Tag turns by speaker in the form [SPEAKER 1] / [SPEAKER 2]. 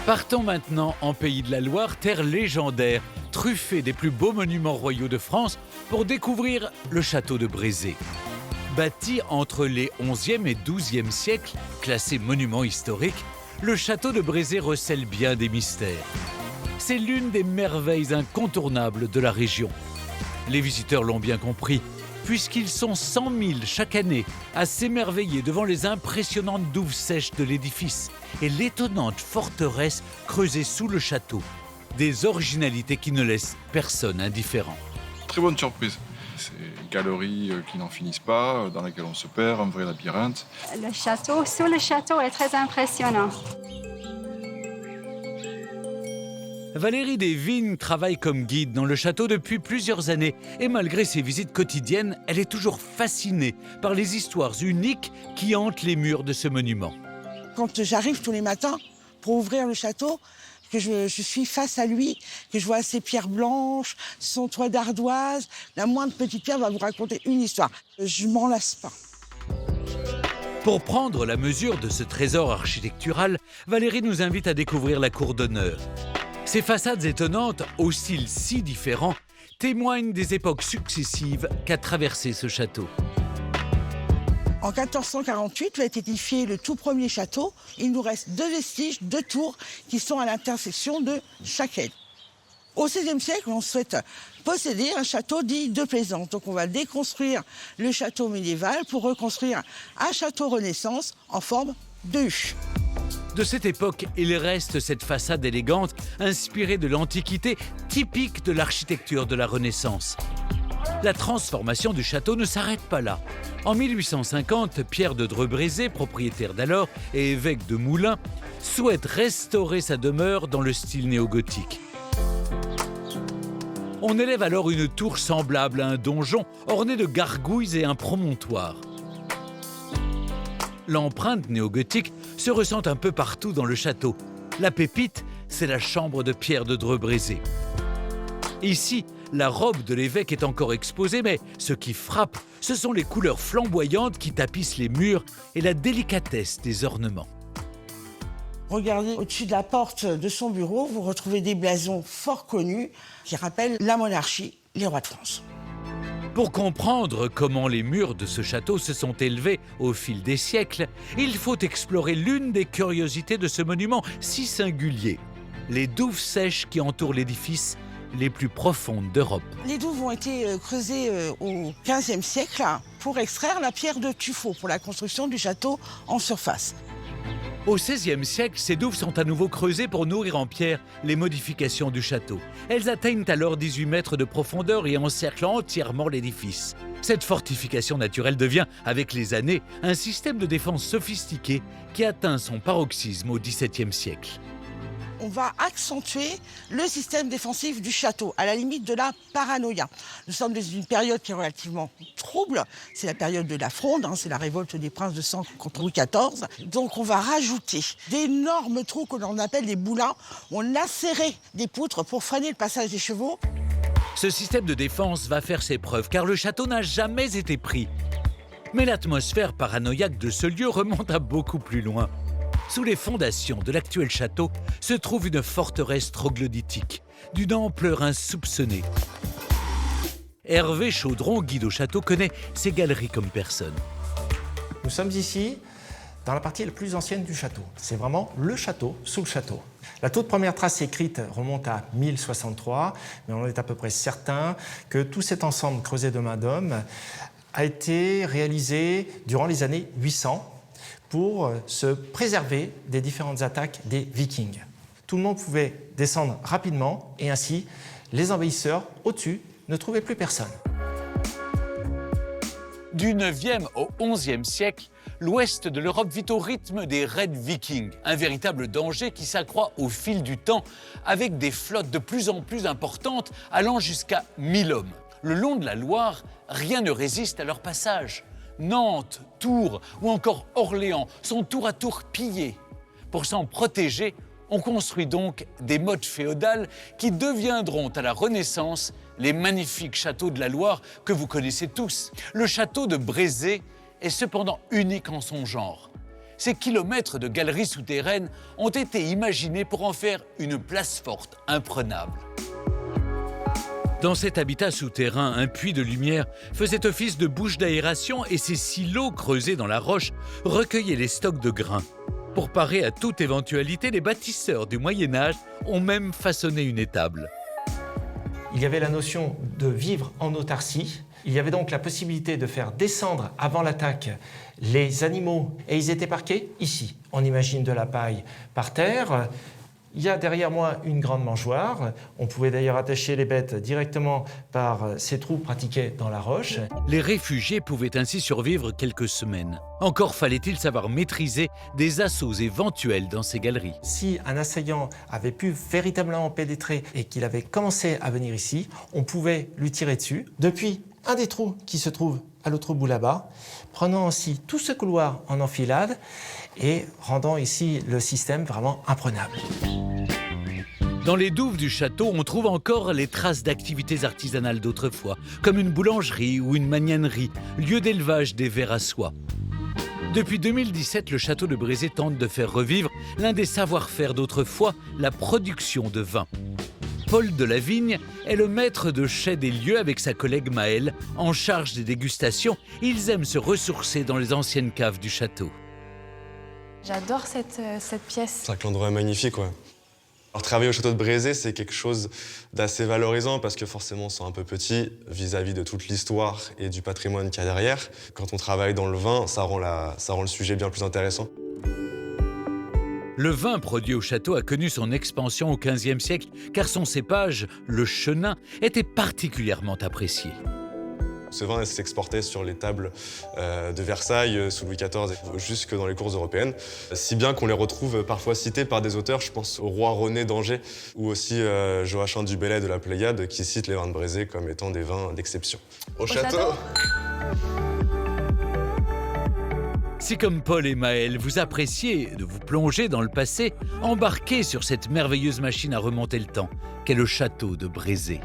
[SPEAKER 1] Partons maintenant en Pays de la Loire, terre légendaire, truffée des plus beaux monuments royaux de France, pour découvrir le château de Brézé. Bâti entre les 11e et 12e siècles, classé monument historique, le château de Brézé recèle bien des mystères. C'est l'une des merveilles incontournables de la région. Les visiteurs l'ont bien compris, puisqu'ils sont 100 000 chaque année à s'émerveiller devant les impressionnantes douves sèches de l'édifice et l'étonnante forteresse creusée sous le château. Des originalités qui ne laissent personne indifférent.
[SPEAKER 2] Très bonne surprise. C'est une galerie qui n'en finissent pas, dans laquelle on se perd, un vrai labyrinthe.
[SPEAKER 3] Le château, sous le château est très impressionnant.
[SPEAKER 1] Valérie Desvignes travaille comme guide dans le château depuis plusieurs années et malgré ses visites quotidiennes, elle est toujours fascinée par les histoires uniques qui hantent les murs de ce monument.
[SPEAKER 4] Quand j'arrive tous les matins pour ouvrir le château, que je suis face à lui, que je vois ses pierres blanches, son toit d'ardoise, la moindre petite pierre va vous raconter une histoire. Je m'en lasse pas.
[SPEAKER 1] Pour prendre la mesure de ce trésor architectural, Valérie nous invite à découvrir la cour d'honneur. Ces façades étonnantes, aux styles si différents, témoignent des époques successives qu'a traversé ce château.
[SPEAKER 4] En 1448 va être édifié le tout premier château. Il nous reste 2 vestiges, 2 tours qui sont à l'intersection de chaque aile. Au XVIe siècle, on souhaite posséder un château dit de plaisance. Donc on va déconstruire le château médiéval pour reconstruire un château Renaissance en forme de U.
[SPEAKER 1] De cette époque, il reste cette façade élégante, inspirée de l'Antiquité, typique de l'architecture de la Renaissance. La transformation du château ne s'arrête pas là. En 1850, Pierre de Dreux-Brézé, propriétaire d'alors et évêque de Moulins, souhaite restaurer sa demeure dans le style néo-gothique. On élève alors une tour semblable à un donjon, ornée de gargouilles et un promontoire. L'empreinte néo-gothique se ressent un peu partout dans le château. La pépite, c'est la chambre de Pierre de Dreux-Brézé. Ici, la robe de l'évêque est encore exposée, mais ce qui frappe, ce sont les couleurs flamboyantes qui tapissent les murs et la délicatesse des ornements.
[SPEAKER 4] Regardez au-dessus de la porte de son bureau, vous retrouvez des blasons fort connus qui rappellent la monarchie, les rois de France.
[SPEAKER 1] Pour comprendre comment les murs de ce château se sont élevés au fil des siècles, il faut explorer l'une des curiosités de ce monument si singulier, les douves sèches qui entourent l'édifice, les plus profondes d'Europe.
[SPEAKER 4] Les douves ont été creusées au XVe siècle pour extraire la pierre de tuffeau pour la construction du château en surface.
[SPEAKER 1] Au XVIe siècle, ces douves sont à nouveau creusées pour nourrir en pierre les modifications du château. Elles atteignent alors 18 mètres de profondeur et encerclent entièrement l'édifice. Cette fortification naturelle devient, avec les années, un système de défense sophistiqué qui atteint son paroxysme au XVIIe siècle.
[SPEAKER 4] On va accentuer le système défensif du château, à la limite de la paranoïa. Nous sommes dans une période qui est relativement trouble. C'est la période de la Fronde, c'est la révolte des princes de sang contre Louis XIV. Donc on va rajouter d'énormes trous que l'on appelle des boulins. On a serré des poutres pour freiner le passage des chevaux.
[SPEAKER 1] Ce système de défense va faire ses preuves, car le château n'a jamais été pris. Mais l'atmosphère paranoïaque de ce lieu remonte à beaucoup plus loin. Sous les fondations de l'actuel château se trouve une forteresse troglodytique, d'une ampleur insoupçonnée. Hervé Chaudron, guide au château, connaît ces galeries comme personne.
[SPEAKER 5] Nous sommes ici dans la partie la plus ancienne du château. C'est vraiment le château sous le château. La toute première trace écrite remonte à 1063, mais on est à peu près certain que tout cet ensemble creusé de main d'homme a été réalisé durant les années 800 pour se préserver des différentes attaques des Vikings. Tout le monde pouvait descendre rapidement et ainsi, les envahisseurs au-dessus ne trouvaient plus personne.
[SPEAKER 1] Du 9e au 11e siècle, l'ouest de l'Europe vit au rythme des raids vikings, un véritable danger qui s'accroît au fil du temps avec des flottes de plus en plus importantes allant jusqu'à 1000 hommes. Le long de la Loire, rien ne résiste à leur passage. Nantes, Tours ou encore Orléans sont tour à tour pillés. Pour s'en protéger, on construit donc des mottes féodales qui deviendront à la Renaissance les magnifiques châteaux de la Loire que vous connaissez tous. Le château de Brézé est cependant unique en son genre. Ces kilomètres de galeries souterraines ont été imaginés pour en faire une place forte imprenable. Dans cet habitat souterrain, un puits de lumière faisait office de bouche d'aération et ces silos creusés dans la roche recueillaient les stocks de grains. Pour parer à toute éventualité, les bâtisseurs du Moyen-Âge ont même façonné une étable.
[SPEAKER 5] Il y avait la notion de vivre en autarcie. Il y avait donc la possibilité de faire descendre avant l'attaque les animaux et ils étaient parqués ici. On imagine de la paille par terre. Il y a derrière moi une grande mangeoire. On pouvait d'ailleurs attacher les bêtes directement par ces trous pratiqués dans la roche.
[SPEAKER 1] Les réfugiés pouvaient ainsi survivre quelques semaines. Encore fallait-il savoir maîtriser des assauts éventuels dans ces galeries.
[SPEAKER 5] Si un assaillant avait pu véritablement pénétrer et qu'il avait commencé à venir ici, on pouvait lui tirer dessus. Depuis un des trous qui se trouve à l'autre bout là-bas, prenant aussi tout ce couloir en enfilade et rendant ici le système vraiment imprenable.
[SPEAKER 1] Dans les douves du château, on trouve encore les traces d'activités artisanales d'autrefois, comme une boulangerie ou une magnanerie, lieu d'élevage des vers à soie. Depuis 2017, le château de Brézé tente de faire revivre l'un des savoir-faire d'autrefois, la production de vin. Paul Delavigne est le maître de chai des lieux avec sa collègue Maëlle, en charge des dégustations. Ils aiment se ressourcer dans les anciennes caves du château.
[SPEAKER 6] J'adore cette pièce.
[SPEAKER 7] C'est un endroit magnifique, ouais. Alors, travailler au château de Brézé, c'est quelque chose d'assez valorisant parce que forcément, c'est un peu petit vis-à-vis de toute l'histoire et du patrimoine qu'il y a derrière. Quand on travaille dans le vin, ça rend le sujet bien plus intéressant.
[SPEAKER 1] Le vin produit au château a connu son expansion au XVe siècle car son cépage, le chenin, était particulièrement apprécié.
[SPEAKER 7] Ce vin s'exportait sur les tables de Versailles sous Louis XIV jusque dans les cours européennes, si bien qu'on les retrouve parfois cités par des auteurs, je pense au roi René d'Angers ou aussi Joachim du Bellay de la Pléiade qui cite les vins de Brézé comme étant des vins d'exception. Au château.
[SPEAKER 1] Si comme Paul et Maëlle, vous appréciez de vous plonger dans le passé, embarquez sur cette merveilleuse machine à remonter le temps qu'est le château de Brézé.